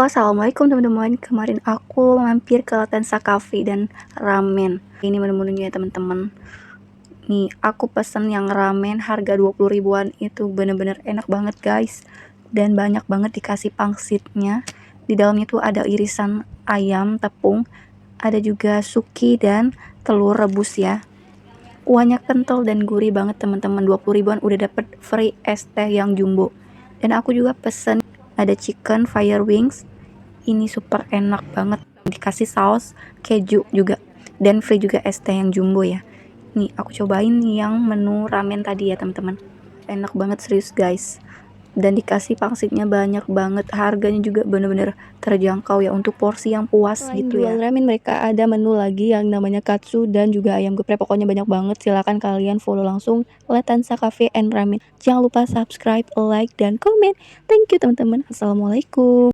Halo, assalamualaikum teman-teman. Kemarin aku mampir ke Latensa Cafe dan ramen. Ini menu-menunya ya teman-teman. Nih, aku pesen yang ramen harga 20 ribuan, itu bener-bener enak banget guys. Dan banyak banget dikasih pangsitnya. Di dalamnya tuh ada irisan ayam, tepung, ada juga suki dan telur rebus ya. Kuahnya kental dan gurih banget teman-teman. 20 ribuan udah dapet free es teh yang jumbo. Dan aku juga pesen ada chicken fire wings. Ini super enak banget, dikasih saus keju juga, dan free juga es teh yang jumbo ya. Nih aku cobain yang menu ramen tadi ya teman-teman, enak banget serius guys. Dan dikasih pangsitnya banyak banget, harganya juga bener-bener terjangkau ya untuk porsi yang puas. Selain gitu jual ya ramen, mereka ada menu lagi yang namanya katsu dan juga ayam geprek. Pokoknya banyak banget, silahkan kalian follow langsung Latensa Cafe and Ramen. Jangan lupa subscribe, like, dan komen. Thank you teman-teman. Assalamualaikum.